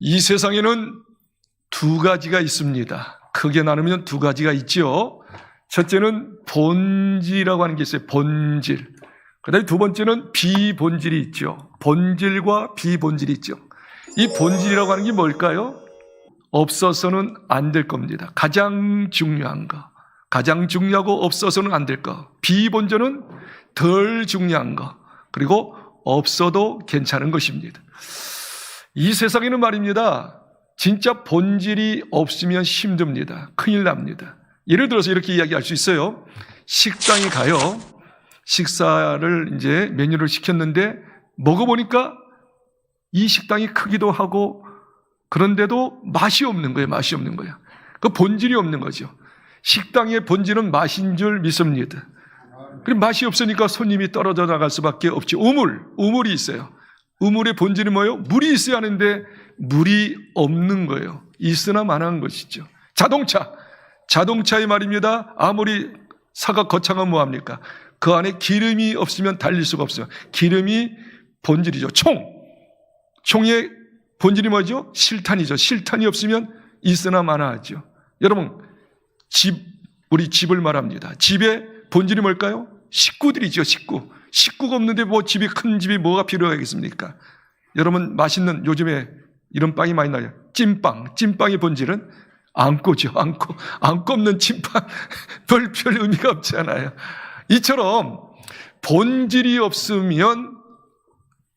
이 세상에는 두 가지가 있습니다. 크게 나누면 두 가지가 있죠. 첫째는 본질이라고 하는 게 있어요. 본질. 그 다음에 두 번째는 비본질이 있죠. 본질과 비본질이 있죠. 이 본질이라고 하는 게 뭘까요? 없어서는 안 될 겁니다. 가장 중요한 거. 가장 중요하고 없어서는 안 될 거. 비본질은 덜 중요한 거. 그리고 없어도 괜찮은 것입니다. 이 세상에는 말입니다. 진짜 본질이 없으면 힘듭니다. 큰일 납니다. 예를 들어서 이렇게 이야기할 수 있어요. 식당에 가요. 식사를 이제 메뉴를 시켰는데 먹어보니까 이 식당이 크기도 하고 그런데도 맛이 없는 거예요. 맛이 없는 거예요. 그 본질이 없는 거죠. 식당의 본질은 맛인 줄 믿습니다. 그럼 맛이 없으니까 손님이 떨어져 나갈 수밖에 없죠. 우물이 있어요. 우물의 본질이 뭐예요? 물이 있어야 하는데 물이 없는 거예요. 있으나 마나한 것이죠. 자동차의 말입니다. 아무리 차가 거창하면 뭐합니까? 그 안에 기름이 없으면 달릴 수가 없어요. 기름이 본질이죠. 총의 본질이 뭐죠? 실탄이죠. 실탄이 없으면 있으나 마나하죠. 여러분, 우리 집을 말합니다. 집의 본질이 뭘까요? 식구들이죠. 식구가 없는데 뭐 큰 집이 뭐가 필요하겠습니까? 여러분, 맛있는 요즘에 이런 빵이 많이 나요. 찐빵의 본질은 안고죠. 안고 없는 찐빵 별 의미가 없잖아요. 이처럼 본질이 없으면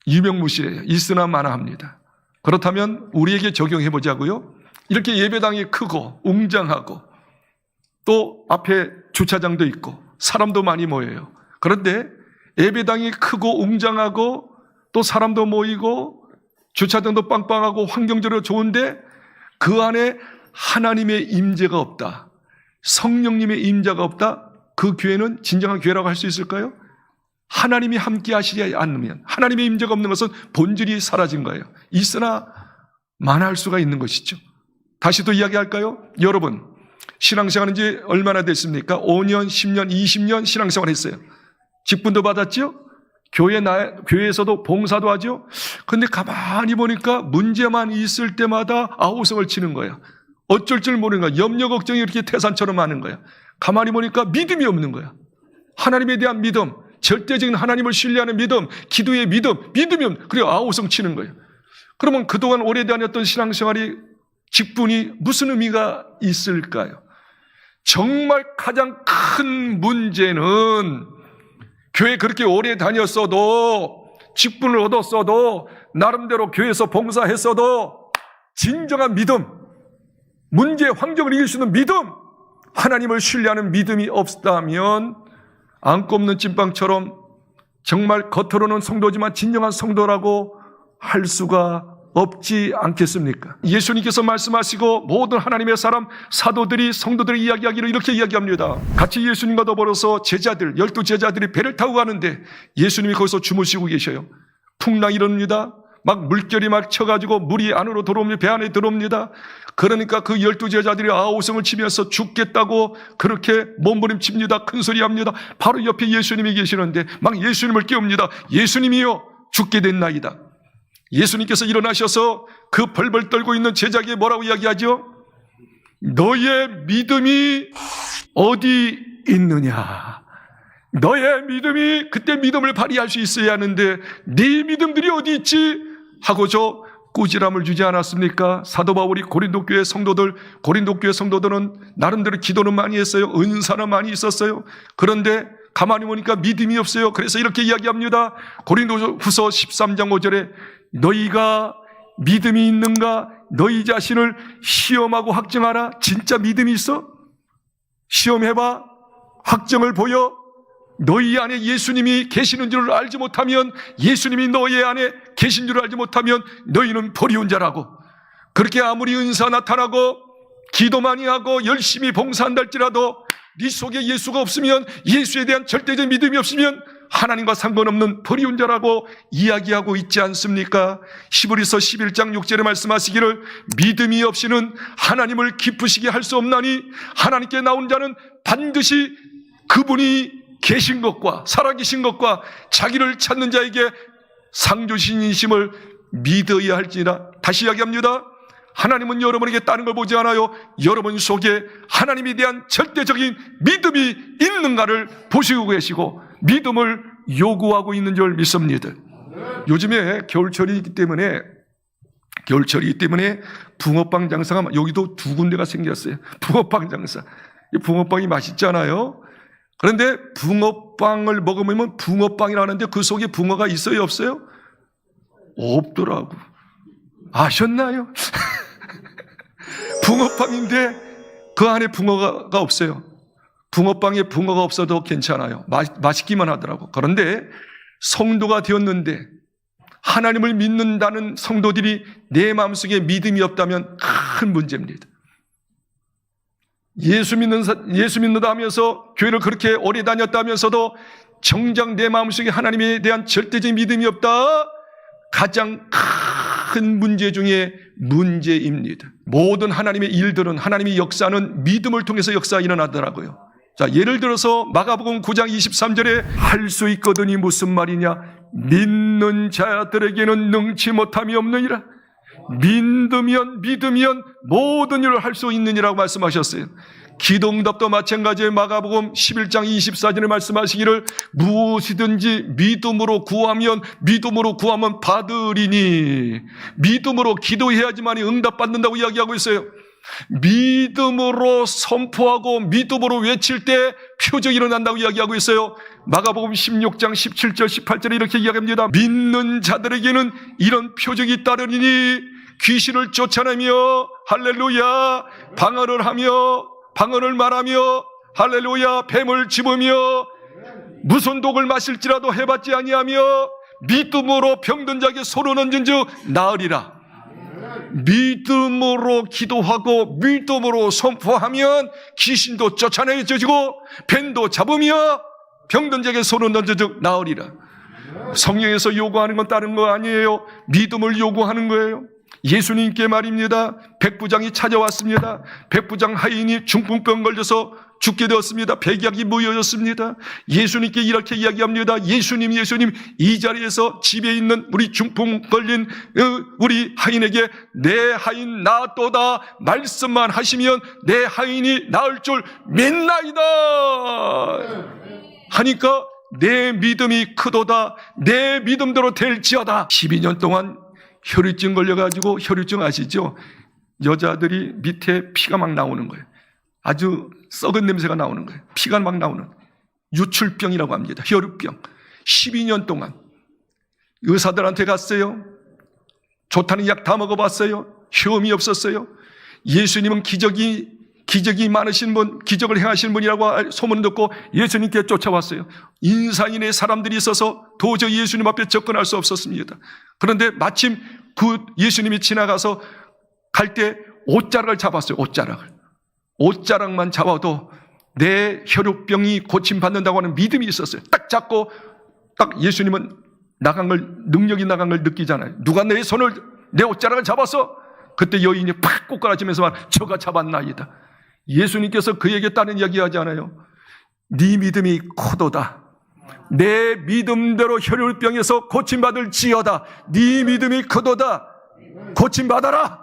유명무실해요. 있으나 마나합니다. 그렇다면 우리에게 적용해 보자고요. 이렇게 예배당이 크고 웅장하고 또 앞에 주차장도 있고 사람도 많이 모여요. 그런데 예배당이 크고 웅장하고 또 사람도 모이고 주차장도 빵빵하고 환경적으로 좋은데 그 안에 하나님의 임재가 없다. 성령님의 임재가 없다. 그 교회는 진정한 교회라고 할 수 있을까요? 하나님이 함께 하시지 않으면, 하나님의 임재가 없는 것은 본질이 사라진 거예요. 있으나 만할 수가 있는 것이죠. 다시 또 이야기할까요? 여러분, 신앙생활은 이제 얼마나 됐습니까? 5년, 10년, 20년 신앙생활 했어요. 직분도 받았죠? 교회에서도 봉사도 하죠? 근데 가만히 보니까 문제만 있을 때마다 아우성을 치는 거예요. 어쩔 줄 모르는 거예요. 염려 걱정이 이렇게 태산처럼 많은 거예요. 가만히 보니까 믿음이 없는 거예요. 하나님에 대한 믿음, 절대적인 하나님을 신뢰하는 믿음, 기도의 믿음이 없는, 그리고 아우성 치는 거예요. 그러면 그동안 오래 다녔던 신앙생활이 직분이 무슨 의미가 있을까요? 정말 가장 큰 문제는 교회 그렇게 오래 다녔어도 직분을 얻었어도 나름대로 교회에서 봉사했어도 진정한 믿음, 문제의 환경을 이길 수 있는 믿음, 하나님을 신뢰하는 믿음이 없다면 안고 없는 찐빵처럼 정말 겉으로는 성도지만 진정한 성도라고 할 수가 없지 않겠습니까? 예수님께서 말씀하시고 모든 하나님의 사람, 사도들이 성도들이 이야기하기를 이렇게 이야기합니다. 같이 예수님과 더불어서 제자들, 12제자들이 배를 타고 가는데 예수님이 거기서 주무시고 계셔요. 풍랑이 일어납니다. 막 물결이 막 쳐가지고 물이 안으로 들어옵니다. 배 안에 들어옵니다. 그러니까 그 12제자들이 아우성을 치면서 죽겠다고 그렇게 몸부림칩니다. 큰소리합니다. 바로 옆에 예수님이 계시는데 막 예수님을 깨웁니다. 예수님이요, 죽게 됐나이다. 예수님께서 일어나셔서 그 벌벌 떨고 있는 제자에게 뭐라고 이야기하죠? 너의 믿음이 어디 있느냐? 너의 믿음이, 그때 믿음을 발휘할 수 있어야 하는데 네 믿음들이 어디 있지? 하고서 꾸지람을 주지 않았습니까? 사도 바울이 고린도 교회 성도들은 나름대로 기도는 많이 했어요. 은사는 많이 있었어요. 그런데 가만히 보니까 믿음이 없어요. 그래서 이렇게 이야기합니다. 고린도후서 13장 5절에 너희가 믿음이 있는가? 너희 자신을 시험하고 확증하라. 진짜 믿음이 있어? 시험해봐. 확증을 보여. 너희 안에 예수님이 계시는 줄을 알지 못하면, 예수님이 너희 안에 계신 줄을 알지 못하면 너희는 버리운 자라고. 그렇게 아무리 은사 나타나고 기도 많이 하고 열심히 봉사한다 할지라도 네 속에 예수가 없으면, 예수에 대한 절대적 믿음이 없으면 하나님과 상관없는 버리운 자라고 이야기하고 있지 않습니까? 히브리서 11장 6절에 말씀하시기를 믿음이 없이는 하나님을 기쁘시게 할 수 없나니 하나님께 나온 자는 반드시 그분이 계신 것과 살아계신 것과 자기를 찾는 자에게 상 주신이심을 믿어야 할지라. 다시 이야기합니다. 하나님은 여러분에게 다른 걸 보지 않아요. 여러분 속에 하나님에 대한 절대적인 믿음이 있는가를 보시고 계시고 믿음을 요구하고 있는 줄 믿습니다. 요즘에 겨울철이기 때문에 붕어빵 장사가 여기도 두 군데가 생겼어요. 붕어빵 장사. 붕어빵이 맛있잖아요. 그런데 붕어빵을 먹으면 붕어빵이라는데 그 속에 붕어가 있어요, 없어요? 없더라고. 아셨나요? 붕어빵인데 그 안에 붕어가 없어요. 붕어빵에 붕어가 없어도 괜찮아요. 맛있기만 하더라고. 그런데 성도가 되었는데 하나님을 믿는다는 성도들이 내 마음속에 믿음이 없다면 큰 문제입니다. 예수 믿는다 하면서 교회를 그렇게 오래 다녔다면서도 정작 내 마음속에 하나님에 대한 절대적인 믿음이 없다. 가장 큰 문제 중에 문제입니다. 모든 하나님의 일들은, 하나님의 역사는 믿음을 통해서 역사가 일어나더라고요. 자, 예를 들어서 마가복음 9장 23절에 할 수 있거든이 무슨 말이냐? 믿는 자들에게는 능치 못함이 없느니라. 믿으면 모든 일을 할 수 있느니라고 말씀하셨어요. 기도응답도 마찬가지예요. 마가복음 11장 24절에 말씀하시기를 무엇이든지 믿음으로 구하면 받으리니. 믿음으로 기도해야지만 응답받는다고 이야기하고 있어요. 믿음으로 선포하고 믿음으로 외칠 때 표적이 일어난다고 이야기하고 있어요. 마가복음 16장 17절 18절에 이렇게 이야기합니다. 믿는 자들에게는 이런 표적이 따르니 귀신을 쫓아내며 할렐루야 방언을 말하며 할렐루야 뱀을 집으며 무슨 독을 마실지라도 해봤지 아니하며 믿음으로 병든 자에게 손을 얹은 즉 나으리라. 믿음으로 기도하고 믿음으로 선포하면 귀신도 쫓아내져지고 뱀도 잡으며 병든 자에게 손을 얹은 즉 나으리라. 성령에서 요구하는 건 다른 거 아니에요. 믿음을 요구하는 거예요. 예수님께 말입니다. 백부장이 찾아왔습니다. 백부장 하인이 중풍병 걸려서 죽게 되었습니다. 백약이 모여졌습니다. 예수님께 이렇게 이야기합니다. 예수님 이 자리에서 집에 있는 우리 중풍 걸린 우리 하인에게 내 하인 나았도다 말씀만 하시면 내 하인이 나을 줄 믿나이다 하니까 내 믿음이 크도다 내 믿음대로 될지어다. 12년 동안 혈유증 걸려가지고, 혈유증 아시죠? 여자들이 밑에 피가 막 나오는 거예요. 아주 썩은 냄새가 나오는 거예요. 피가 막 나오는 유출병이라고 합니다. 혈유병. 12년 동안 의사들한테 갔어요. 좋다는 약 다 먹어봤어요. 효험이 없었어요. 예수님은 기적이 많으신 분, 기적을 행하신 분이라고 소문 듣고 예수님께 쫓아왔어요. 인산인의 사람들이 있어서 도저히 예수님 앞에 접근할 수 없었습니다. 그런데 마침 그 예수님이 지나가서 갈 때 옷자락을 잡았어요. 옷자락만 잡아도 내 혈우병이 고침받는다고 하는 믿음이 있었어요. 딱 잡고 딱 예수님은 능력이 나간 걸 느끼잖아요. 누가 내 옷자락을 잡았어? 그때 여인이 팍 꼬꾸라지면서 말, 저가 잡았나이다. 예수님께서 그에게 다른 이야기하지 않아요. 네 믿음이 크도다. 내 믿음대로 혈혈병에서 고침받을지어다. 네 믿음이 크도다. 고침받아라.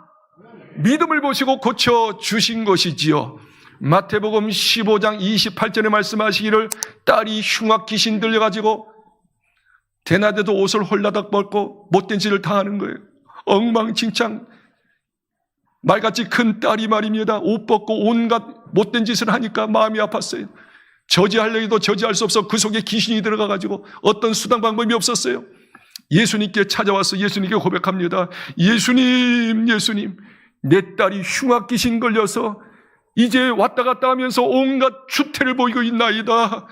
믿음을 보시고 고쳐주신 것이지요. 마태복음 15장 28절에 말씀하시기를 딸이 흉악 귀신 들려가지고 대낮에도 옷을 홀라닥 벗고 못된 짓을 다 하는 거예요. 엉망진창 말같이 큰 딸이 말입니다. 옷 벗고 온갖 못된 짓을 하니까 마음이 아팠어요. 저지하려 해도 저지할 수 없어 그 속에 귀신이 들어가가지고 어떤 수단 방법이 없었어요. 예수님께 찾아와서 예수님께 고백합니다. 예수님 내 딸이 흉악 귀신 걸려서 이제 왔다 갔다 하면서 온갖 추태를 보이고 있나이다.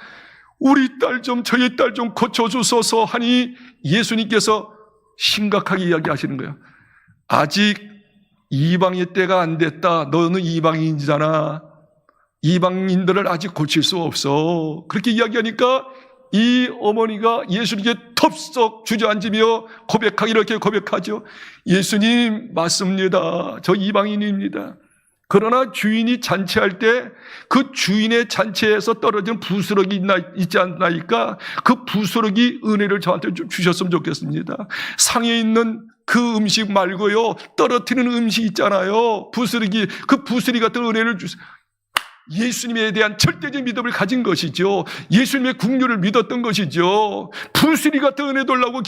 우리 딸 좀 저희 딸 좀 고쳐주소서 하니 예수님께서 심각하게 이야기하시는 거예요. 아직 이방의 때가 안 됐다. 너는 이방인이잖아. 이방인들을 아직 고칠 수 없어. 그렇게 이야기하니까 이 어머니가 예수님께 덥석 주저앉으며 이렇게 고백하죠. 예수님 맞습니다. 저 이방인입니다. 그러나 주인이 잔치할 때 그 주인의 잔치에서 떨어진 부스러기 있지 않나이까? 그 부스러기 은혜를 저한테 좀 주셨으면 좋겠습니다. 상에 있는 그 음식 말고요, 떨어뜨리는 음식 있잖아요. 부스러기, 그 부스러기 같은 은혜를 주세요. 예수님에 대한 절대적인 믿음을 가진 것이죠. 예수님의 국률을 믿었던 것이죠. 부스러기 같은 은혜 달라고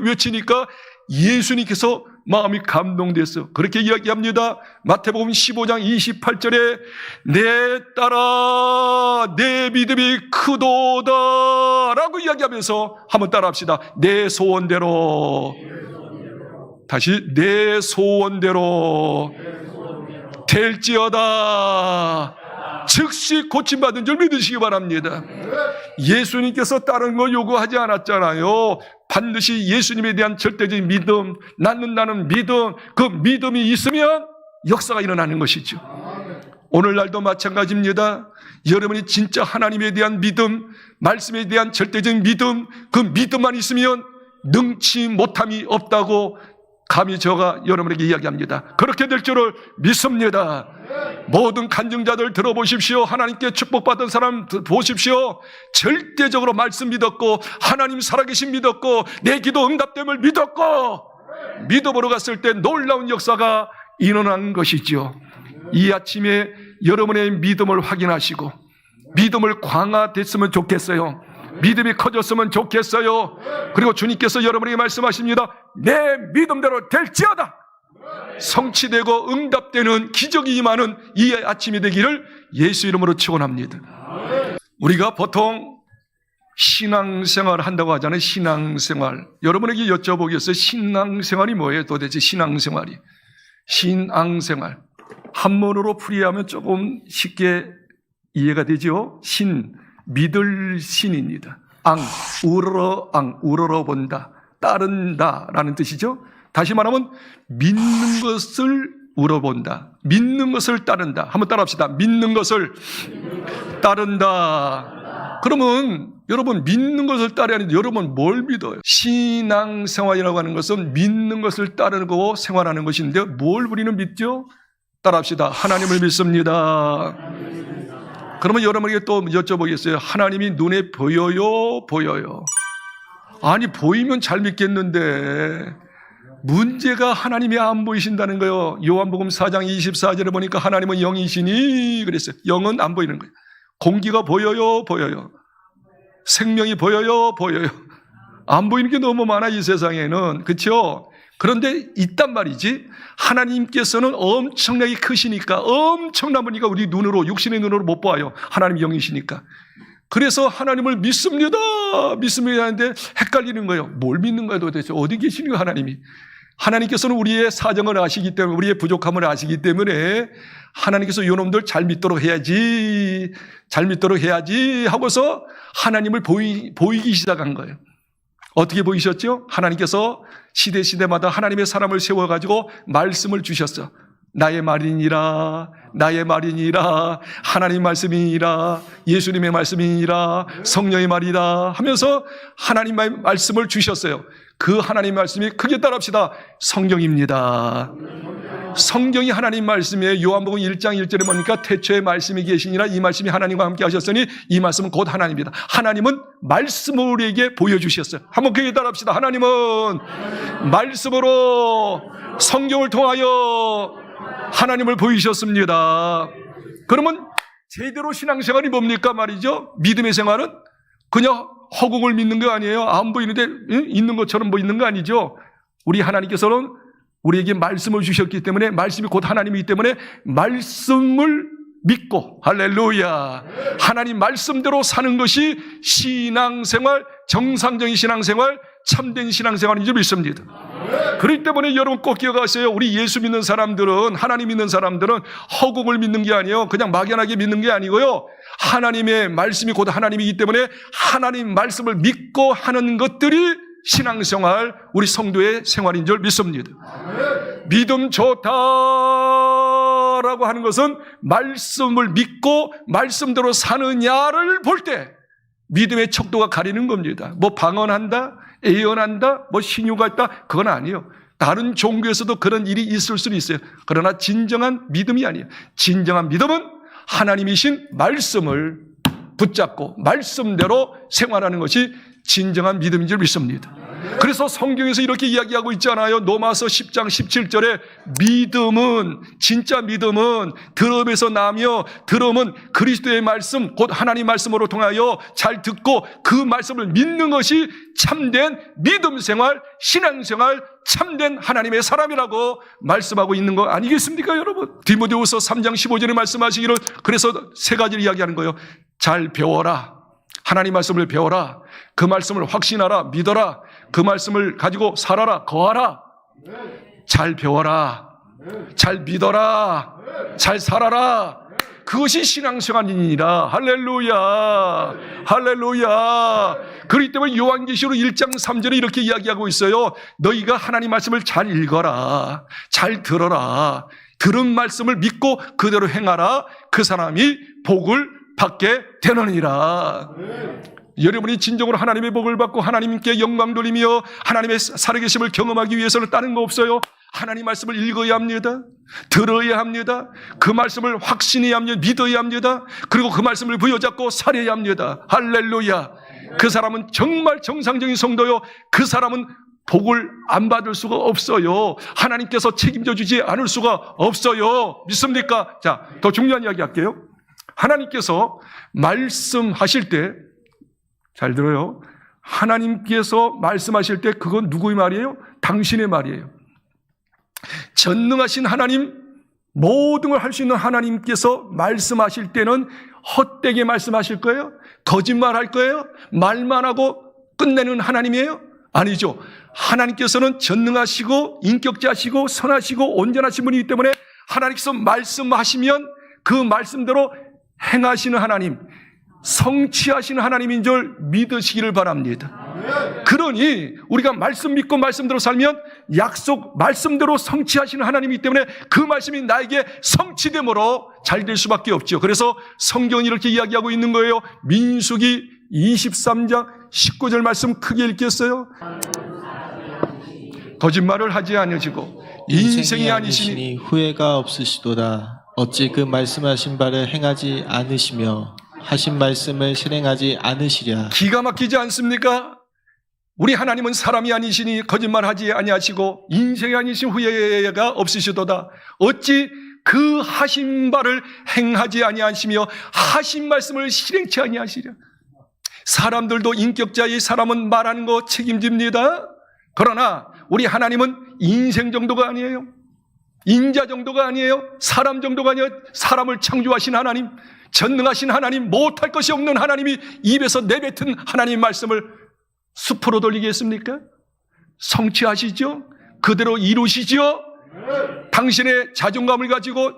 외치니까 예수님께서 마음이 감동됐어. 그렇게 이야기합니다. 마태복음 15장 28절에 내 딸아 내 믿음이 크도다 라고 이야기하면서 한번 따라합시다. 내 소원대로, 다시 내 소원대로 될지어다. 즉시 고침받은 줄 믿으시기 바랍니다. 예수님께서 다른 거 요구하지 않았잖아요. 반드시 예수님에 대한 절대적인 믿음, 낳는다는 믿음, 그 믿음이 있으면 역사가 일어나는 것이죠. 오늘날도 마찬가지입니다. 여러분이 진짜 하나님에 대한 믿음, 말씀에 대한 절대적인 믿음, 그 믿음만 있으면 능치 못함이 없다고 감히 제가 여러분에게 이야기합니다. 그렇게 될 줄을 믿습니다. 모든 간증자들 들어보십시오. 하나님께 축복받은 사람 보십시오. 절대적으로 말씀 믿었고 하나님 살아계신 믿었고 내 기도 응답됨을 믿었고 믿음으로 갔을 때 놀라운 역사가 일어난 것이죠. 이 아침에 여러분의 믿음을 확인하시고 믿음을 강화됐으면 좋겠어요. 믿음이 커졌으면 좋겠어요. 그리고 주님께서 여러분에게 말씀하십니다. 내 믿음대로 될지어다. 성취되고 응답되는 기적이 임하는 이 아침이 되기를 예수 이름으로 축원합니다. 우리가 보통 신앙생활 한다고 하잖아요. 신앙생활. 여러분에게 여쭤보겠어요. 신앙생활이 뭐예요? 도대체 신앙생활이. 신앙생활. 한문으로 풀이하면 조금 쉽게 이해가 되죠. 신, 믿을 신입니다. 우러러 본다, 따른다 라는 뜻이죠. 다시 말하면 믿는 것을 우러본다, 믿는 것을 따른다. 한번 따라합시다. 믿는 것을 따른다. 그러면 여러분 믿는 것을 따르야 하는데 여러분 뭘 믿어요? 신앙생활이라고 하는 것은 믿는 것을 따르고 생활하는 것인데 뭘 우리는 믿죠? 따라합시다. 하나님을 믿습니다. 그러면 여러분에게 또 여쭤보겠어요. 하나님이 눈에 보여요? 보여요? 아니 보이면 잘 믿겠는데 문제가 하나님이 안 보이신다는 거예요. 요한복음 4장 24절에 보니까 하나님은 영이시니 그랬어요. 영은 안 보이는 거예요. 공기가 보여요? 보여요? 생명이 보여요? 보여요? 안 보이는 게 너무 많아 이 세상에는. 그렇죠? 그런데 있단 말이지. 하나님께서는 엄청나게 크시니까 엄청난 분이니까 우리 눈으로 육신의 눈으로 못 봐요. 하나님 영이시니까. 그래서 하나님을 믿습니다 하는데 헷갈리는 거예요. 뭘 믿는 거예요 도대체? 어디 계시는 거예요 하나님이? 하나님께서는 우리의 사정을 아시기 때문에 우리의 부족함을 아시기 때문에 하나님께서 요놈들 잘 믿도록 해야지 하고서 하나님을 보이기 시작한 거예요. 어떻게 보이셨죠? 하나님께서 시대마다 하나님의 사람을 세워가지고 말씀을 주셨어. 나의 말이니라 하나님 말씀이니라 예수님의 말씀이니라 성령의 말이라 하면서 하나님의 말씀을 주셨어요. 그 하나님 말씀이 크게 따라합시다. 성경입니다. 성경이 하나님 말씀이에요. 요한복음 1장 1절에 보니까 태초에 말씀이 계시니라 이 말씀이 하나님과 함께 하셨으니 이 말씀은 곧 하나님입니다. 하나님은 말씀을 우리에게 보여주셨어요. 한번 크게 따라합시다. 하나님은 말씀으로 성경을 통하여 하나님을 보이셨습니다. 그러면 제대로 신앙생활이 뭡니까 말이죠? 믿음의 생활은 그냥 허공을 믿는 거 아니에요. 안 보이는데 있는 것처럼 보이는 거 아니죠. 우리 하나님께서는 우리에게 말씀을 주셨기 때문에 말씀이 곧 하나님이기 때문에 말씀을 믿고 할렐루야 하나님 말씀대로 사는 것이 신앙생활, 정상적인 신앙생활, 참된 신앙생활인 줄 믿습니다. 그렇기 때문에 여러분 꼭 기억하세요. 우리 예수 믿는 사람들은 하나님 믿는 사람들은 허공을 믿는 게 아니에요. 그냥 막연하게 믿는 게 아니고요. 하나님의 말씀이 곧 하나님이기 때문에 하나님 말씀을 믿고 하는 것들이 신앙생활, 우리 성도의 생활인 줄 믿습니다. 믿음 좋다라고 하는 것은 말씀을 믿고 말씀대로 사느냐를 볼 때 믿음의 척도가 가리는 겁니다. 뭐 방언한다, 예언한다, 뭐 신유가 있다, 그건 아니에요. 다른 종교에서도 그런 일이 있을 수는 있어요. 그러나 진정한 믿음이 아니에요. 진정한 믿음은 하나님이신 말씀을 붙잡고 말씀대로 생활하는 것이 진정한 믿음인 줄 믿습니다. 그래서 성경에서 이렇게 이야기하고 있잖아요. 로마서 10장 17절에 믿음은, 진짜 믿음은 들음에서 나며 들음은 그리스도의 말씀, 곧 하나님 말씀으로 통하여 잘 듣고 그 말씀을 믿는 것이 참된 믿음 생활, 신앙 생활, 참된 하나님의 사람이라고 말씀하고 있는 거 아니겠습니까, 여러분? 디모데후서 3장 15절에 말씀하시기를, 그래서 세 가지를 이야기하는 거예요. 잘 배워라. 하나님 말씀을 배워라. 그 말씀을 확신하라. 믿어라. 그 말씀을 가지고 살아라. 거하라. 잘 배워라. 잘 믿어라. 잘 살아라. 그것이 신앙생활이니라. 할렐루야. 할렐루야. 그렇기 때문에 요한계시록 1장 3절에 이렇게 이야기하고 있어요. 너희가 하나님 말씀을 잘 읽어라. 잘 들어라. 들은 말씀을 믿고 그대로 행하라. 그 사람이 복을 받게 되느니라. 여러분이 진정으로 하나님의 복을 받고 하나님께 영광 돌리며 하나님의 살아계심을 경험하기 위해서는 다른 거 없어요. 하나님 말씀을 읽어야 합니다. 들어야 합니다. 그 말씀을 확신해야 합니다. 믿어야 합니다. 그리고 그 말씀을 부여잡고 살아야 합니다. 할렐루야. 그 사람은 정말 정상적인 성도요. 그 사람은 복을 안 받을 수가 없어요. 하나님께서 책임져 주지 않을 수가 없어요. 믿습니까? 자, 더 중요한 이야기 할게요. 하나님께서 말씀하실 때, 잘 들어요. 하나님께서 말씀하실 때 그건 누구의 말이에요? 당신의 말이에요. 전능하신 하나님, 모든 걸 할 수 있는 하나님께서 말씀하실 때는 헛되게 말씀하실 거예요? 거짓말할 거예요? 말만 하고 끝내는 하나님이에요? 아니죠. 하나님께서는 전능하시고 인격자시고 선하시고 온전하신 분이기 때문에 하나님께서 말씀하시면 그 말씀대로 행하시는 하나님, 성취하시는 하나님인 줄 믿으시기를 바랍니다. 그러니 우리가 말씀 믿고 말씀대로 살면 약속 말씀대로 성취하시는 하나님이기 때문에 그 말씀이 나에게 성취됨으로 잘 될 수밖에 없죠. 그래서 성경이 이렇게 이야기하고 있는 거예요. 민수기 23장 19절 말씀 크게 읽겠어요. 거짓말을 하지 않으시고 인생이 아니시니 후회가 없으시도다. 어찌 그 말씀하신 바를 행하지 않으시며 하신 말씀을 실행하지 않으시랴. 기가 막히지 않습니까? 우리 하나님은 사람이 아니시니 거짓말하지 아니하시고 인생이 아니신 후회가 없으시도다. 어찌 그 하신 바를 행하지 아니하시며 하신 말씀을 실행치 아니하시랴. 사람들도 인격자의 사람은 말하는 거 책임집니다. 그러나 우리 하나님은 인생 정도가 아니에요. 인자 정도가 아니에요. 사람 정도가 아니에요. 사람을 창조하신 하나님, 전능하신 하나님, 못할 것이 없는 하나님이 입에서 내뱉은 하나님 말씀을 숲으로 돌리겠습니까? 성취하시죠? 그대로 이루시죠? 당신의 자존감을 가지고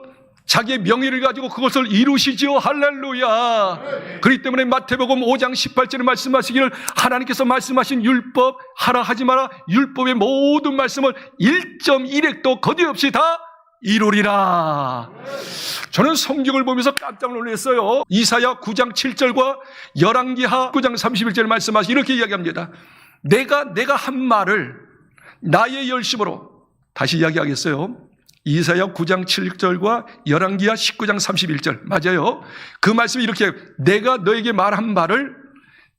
자기의 명예를 가지고 그것을 이루시죠. 할렐루야. 그렇기 때문에 마태복음 5장 18절에 말씀하시기를 하나님께서 말씀하신 율법 하라 하지 마라 율법의 모든 말씀을 1.1획도 거짓 없이 다 이루리라. 저는 성경을 보면서 깜짝 놀랐어요. 이사야 9장 7절과 열왕기하 9장 31절에 말씀하시 이렇게 이야기합니다. 내가 한 말을 나의 열심으로 다시 이야기하겠어요. 이사야 9장 7절과 열왕기하 19장 31절 맞아요. 그 말씀이 이렇게 내가 너에게 말한 말을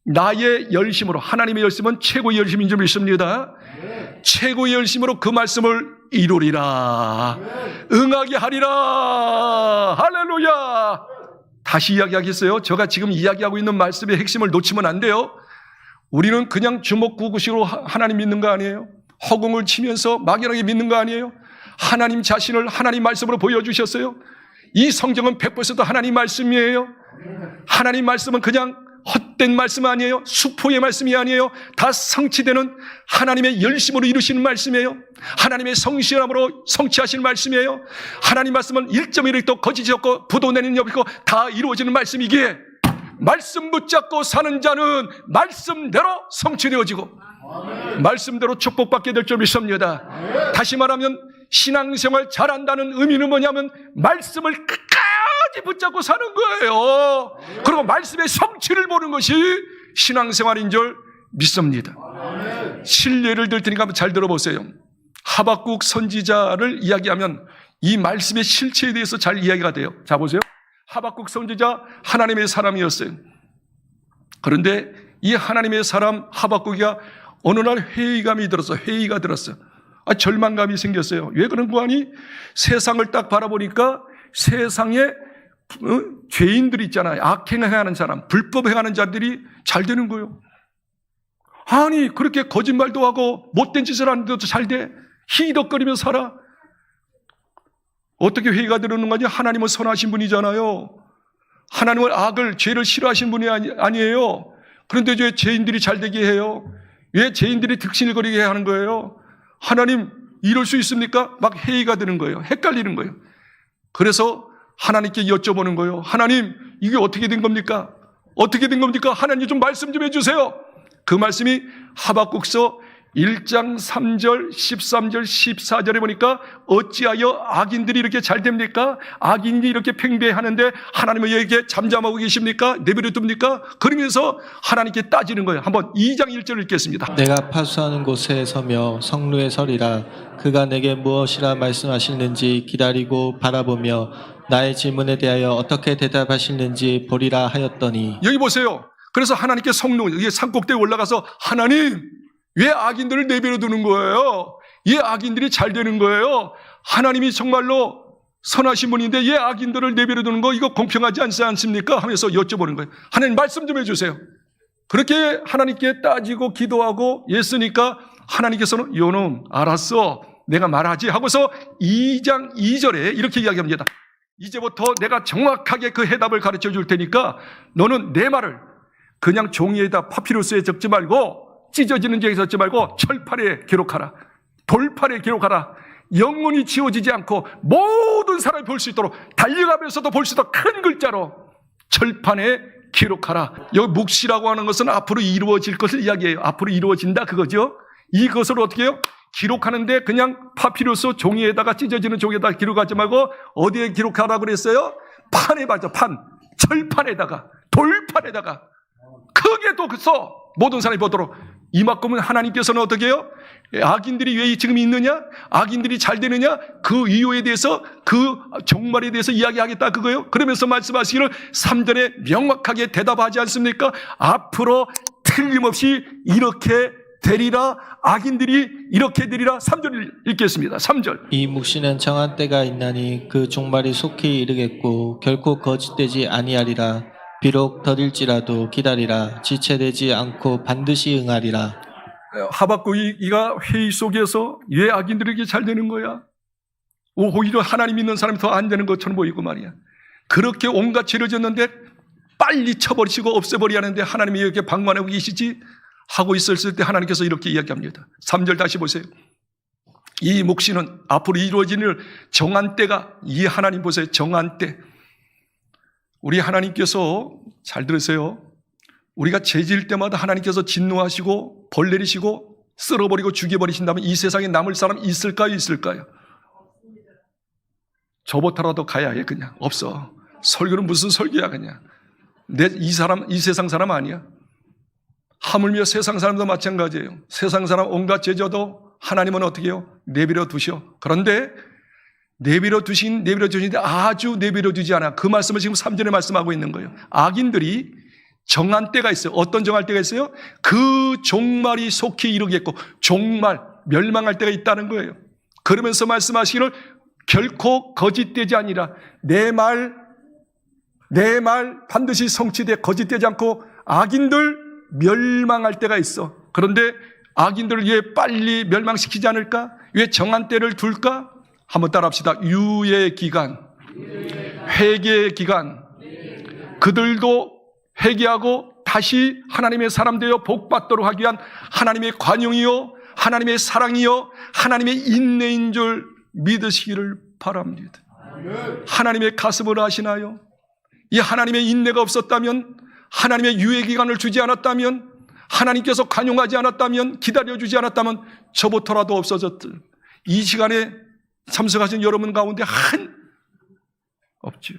나의 열심으로, 하나님의 열심은 최고의 열심인 줄 믿습니다. 최고의 열심으로 그 말씀을 이루리라. 응하게 하리라. 할렐루야. 다시 이야기하겠어요. 제가 지금 이야기하고 있는 말씀의 핵심을 놓치면 안 돼요. 우리는 그냥 주먹구구식으로 하나님 믿는 거 아니에요. 허공을 치면서 막연하게 믿는 거 아니에요. 하나님 자신을 하나님 말씀으로 보여주셨어요. 이 성경은 100% 하나님 말씀이에요. 하나님 말씀은 그냥 헛된 말씀 아니에요. 수포의 말씀이 아니에요. 다 성취되는 하나님의 열심으로 이루시는 말씀이에요. 하나님의 성실함으로 성취하시는 말씀이에요. 하나님 말씀은 1.1획도 거짓이 없고 부도 내는 일 없고 다 이루어지는 말씀이기에 말씀 붙잡고 사는 자는 말씀대로 성취되어지고 말씀대로 축복받게 될 줄 믿습니다. 다시 말하면 신앙생활 잘한다는 의미는 뭐냐면 말씀을 끝까지 붙잡고 사는 거예요. 그리고 말씀의 성취를 보는 것이 신앙생활인 줄 믿습니다. 실례를 들 테니까 한번 잘 들어보세요. 하박국 선지자를 이야기하면 이 말씀의 실체에 대해서 잘 이야기가 돼요. 자 보세요. 하박국 선지자 하나님의 사람이었어요. 그런데 이 하나님의 사람 하박국이가 어느 날 회의감이 들었어. 회의가 들었어. 절망감이 생겼어요. 왜 그런 거 아니? 세상을 딱 바라보니까 세상에 죄인들이 있잖아요. 악행하는 사람, 불법 행하는 자들이 잘 되는 거예요. 아니 그렇게 거짓말도 하고 못된 짓을 하는데도 잘 돼? 희덕거리며 살아? 어떻게 회의가 들었는 거냐? 하나님은 선하신 분이잖아요. 하나님은 악을, 죄를 싫어하신 분이 아니에요. 그런데 왜 죄인들이 잘 되게 해요? 왜 죄인들이 득실거리게 하는 거예요? 하나님 이럴 수 있습니까? 막 회의가 드는 거예요. 헷갈리는 거예요. 그래서 하나님께 여쭤보는 거예요. 하나님 이게 어떻게 된 겁니까? 어떻게 된 겁니까? 하나님 좀 말씀 좀 해주세요. 그 말씀이 하박국서 1장 3절, 13절, 14절에 보니까 어찌하여 악인들이 이렇게 잘 됩니까? 악인이 이렇게 팽배하는데 하나님은 여기에 잠잠하고 계십니까? 내버려 둡니까? 그러면서 하나님께 따지는 거예요. 한번 2장 1절 읽겠습니다. 내가 파수하는 곳에 서며 성루에 서리라. 그가 내게 무엇이라 말씀하시는지 기다리고 바라보며 나의 질문에 대하여 어떻게 대답하시는지 보리라 하였더니. 여기 보세요. 그래서 하나님께 성루, 이게 산꼭대에 올라가서 하나님 왜 악인들을 내버려 두는 거예요? 왜 악인들이 잘 되는 거예요? 하나님이 정말로 선하신 분인데 왜 악인들을 내버려 두는 거 이거 공평하지 않지 않습니까? 하면서 여쭤보는 거예요. 하나님 말씀 좀 해주세요. 그렇게 하나님께 따지고 기도하고 했으니까 하나님께서는 요놈 알았어 내가 말하지 하고서 2장 2절에 이렇게 이야기합니다. 이제부터 내가 정확하게 그 해답을 가르쳐 줄 테니까 너는 내 말을 그냥 종이에다 파피루스에 적지 말고 찢어지는 종이에 적지 말고 철판에 기록하라. 돌판에 기록하라. 영원히 지워지지 않고 모든 사람이 볼 수 있도록 달려가면서도 볼 수 있도록 큰 글자로 철판에 기록하라. 여기 묵시라고 하는 것은 앞으로 이루어질 것을 이야기해요. 앞으로 이루어진다 그거죠. 이것을 어떻게 해요? 기록하는데 그냥 파피루스 종이에다가 찢어지는 종이에다가 기록하지 말고 어디에 기록하라고 그랬어요? 판에 맞아. 판. 철판에다가 돌판에다가 크게 또 써. 모든 사람이 보도록. 이만큼은 하나님께서는 어떻게 해요? 악인들이 왜 지금 있느냐? 악인들이 잘 되느냐? 그 이유에 대해서 그 종말에 대해서 이야기하겠다 그거예요. 그러면서 말씀하시기를 3절에 명확하게 대답하지 않습니까? 앞으로 틀림없이 이렇게 되리라. 악인들이 이렇게 되리라. 3절 읽겠습니다. 3절. 이 묵시는 정한 때가 있나니 그 종말이 속히 이르겠고 결코 거짓되지 아니하리라. 비록 더딜지라도 기다리라. 지체되지 않고 반드시 응하리라. 하박국이가 회의 속에서 왜 악인들에게 잘 되는 거야? 오히려 하나님 믿는 사람이 더 안 되는 것처럼 보이고 말이야. 그렇게 온갖 죄를 졌는데 빨리 쳐버리시고 없애버려야 하는데 하나님이 이렇게 방관하고 계시지 하고 있었을 때 하나님께서 이렇게 이야기합니다. 3절 다시 보세요. 이 묵시는 앞으로 이루어지는 정한 때가 이 하나님 보세요. 정한 때. 우리 하나님께서 잘 들으세요. 우리가 죄질 때마다 하나님께서 진노하시고 벌 내리시고 쓸어버리고 죽여버리신다면 이 세상에 남을 사람 있을까요? 있을까요? 저부터라도 가야 해. 그냥 없어. 설교는 무슨 설교야 그냥. 이 세상 사람 아니야. 하물며 세상 사람도 마찬가지예요. 세상 사람 온갖 죄져도 하나님은 어떻게 해요? 내버려 두셔. 그런데 내버려 두시는데 아주 내버려 두지 않아. 그 말씀을 지금 3절에 말씀하고 있는 거예요. 악인들이 정한 때가 있어요. 어떤 정할 때가 있어요? 그 종말이 속히 이르겠고 종말, 멸망할 때가 있다는 거예요. 그러면서 말씀하시기를 결코 거짓되지 아니라 내 말 반드시 성취돼 거짓되지 않고 악인들 멸망할 때가 있어. 그런데 악인들을 왜 빨리 멸망시키지 않을까? 왜 정한 때를 둘까? 한번 따라합시다. 유예 기간, 회개 기간. 그들도 회개하고 다시 하나님의 사람 되어 복 받도록 하기 위한 하나님의 관용이요, 하나님의 사랑이요, 하나님의 인내인 줄 믿으시기를 바랍니다. 하나님의 가슴을 아시나요? 이 하나님의 인내가 없었다면, 하나님의 유예 기간을 주지 않았다면, 하나님께서 관용하지 않았다면, 기다려주지 않았다면 저부터라도 없어졌들. 이 시간에 참석하신 여러분 가운데 없지요.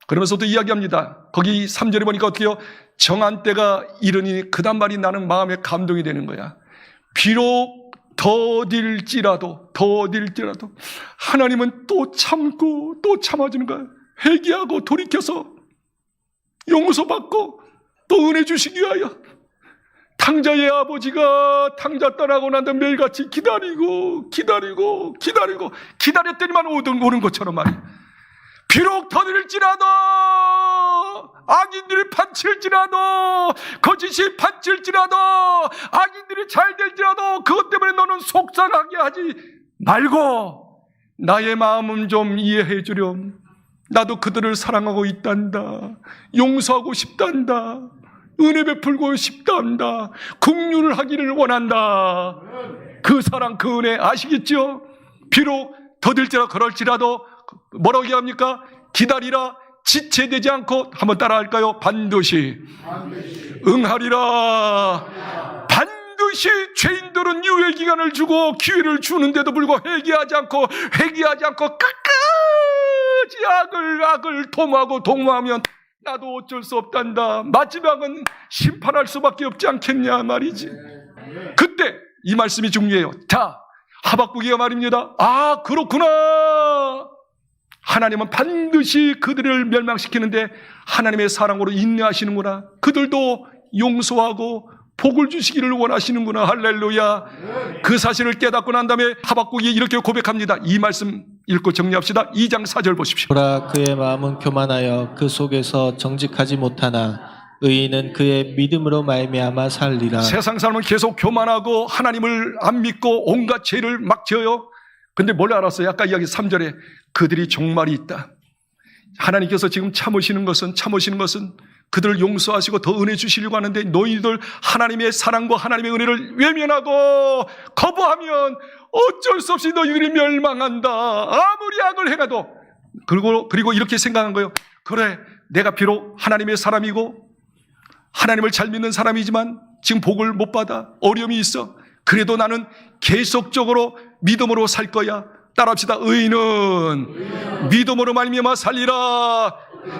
그러면서도 이야기합니다. 거기 3절에 보니까 어떻게 해요? 정한 때가 이르니 그 다음 말이 나는 마음에 감동이 되는 거야. 비록 더딜지라도 하나님은 또 참고 또 참아주는 거야. 회개하고 돌이켜서 용서 받고 또 은혜 주시기 위하여 탕자의 아버지가 탕자 떠나고 난 다음 매일같이 기다렸더니만 오는 것처럼 말이야. 비록 더딜지라도 악인들이 판칠지라도 거짓이 판칠지라도 악인들이 잘 될지라도 그것 때문에 너는 속상하게 하지 말고 나의 마음은 좀 이해해 주렴. 나도 그들을 사랑하고 있단다. 용서하고 싶단다. 은혜 베풀고 싶단다. 긍휼을 하기를 원한다. 그 사랑 그 은혜 아시겠죠? 비록 더딜지라도 그럴지라도 뭐라고 얘기합니까? 기다리라. 지체되지 않고 한번 따라할까요? 반드시 응하리라. 반드시 죄인들은 유예 기간을 주고 기회를 주는데도 불구하고 회개하지 않고 끝까지 악을 도모하면 나도 어쩔 수 없단다. 마지막은 심판할 수밖에 없지 않겠냐 말이지. 그때 이 말씀이 중요해요. 자, 하박국이가 말입니다. 아, 그렇구나. 하나님은 반드시 그들을 멸망시키는데 하나님의 사랑으로 인내하시는구나. 그들도 용서하고 복을 주시기를 원하시는구나. 할렐루야. 그 사실을 깨닫고 난 다음에 하박국이 이렇게 고백합니다. 이 말씀 읽고 정리합시다. 2장 4절 보십시오. 보라, 그의 마음은 교만하여 그 속에서 정직하지 못하나 의인은 그의 믿음으로 말미암아 살리라. 세상 사람은 계속 교만하고 하나님을 안 믿고 온갖 죄를 막 지어요. 근데 뭘 알았어요? 아까 이야기 3절에 그들이 종말이 있다. 하나님께서 지금 참으시는 것은 그들을 용서하시고 더 은혜 주시려고 하는데 너희들 하나님의 사랑과 하나님의 은혜를 외면하고 거부하면 어쩔 수 없이 너희들이 멸망한다. 아무리 악을 행해도. 그리고 이렇게 생각한 거예요. 그래, 내가 비록 하나님의 사람이고 하나님을 잘 믿는 사람이지만 지금 복을 못 받아. 어려움이 있어. 그래도 나는 계속적으로 믿음으로 살 거야. 따라합시다. 의인은 믿음으로 말미암아 살리라.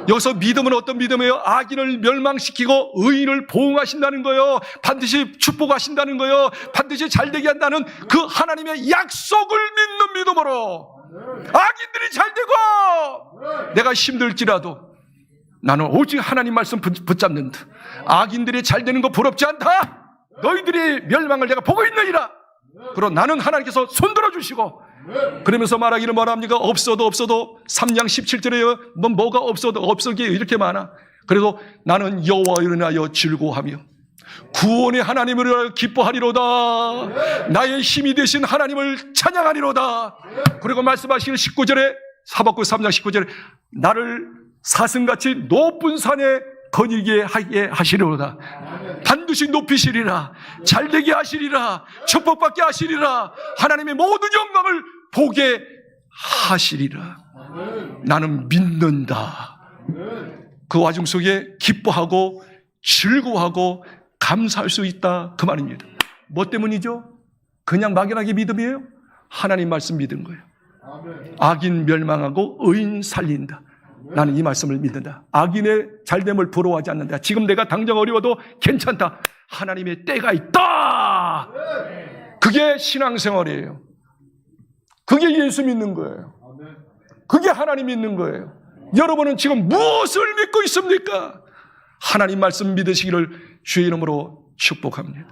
여기서 믿음은 어떤 믿음이에요? 악인을 멸망시키고 의인을 보응하신다는 거예요. 반드시 축복하신다는 거예요. 반드시 잘되게 한다는 그 하나님의 약속을 믿는 믿음으로 악인들이 잘되고 내가 힘들지라도 나는 오직 하나님 말씀 붙잡는다. 악인들이 잘되는 거 부럽지 않다. 너희들이 멸망을 내가 보고 있느니라. 그럼 나는 하나님께서 손들어 주시고 그러면서 말하기를 뭐랍니까? 없어도 3장 17절에 뭐가 없어게 이렇게 많아. 그래도 나는 여호와를 인하여 즐거워하며 구원의 하나님을 인하여 기뻐하리로다. 나의 힘이 되신 하나님을 찬양하리로다. 그리고 말씀하시는 19절에 하박국 3장 19절에 나를 사슴같이 높은 산에 거니게 하시리로다. 반드시 높이시리라. 잘되게 하시리라. 축복받게 하시리라. 하나님의 모든 영광을 보게 하시리라. 나는 믿는다. 그 와중 속에 기뻐하고 즐거워하고 감사할 수 있다. 그 말입니다. 뭐 때문이죠? 그냥 막연하게 믿음이에요? 하나님 말씀 믿은 거예요. 악인 멸망하고 의인 살린다. 나는 이 말씀을 믿는다. 악인의 잘됨을 부러워하지 않는다. 지금 내가 당장 어려워도 괜찮다. 하나님의 때가 있다. 그게 신앙생활이에요. 그게 예수 믿는 거예요. 그게 하나님 믿는 거예요. 여러분은 지금 무엇을 믿고 있습니까? 하나님 말씀 믿으시기를 주의 이름으로 축복합니다.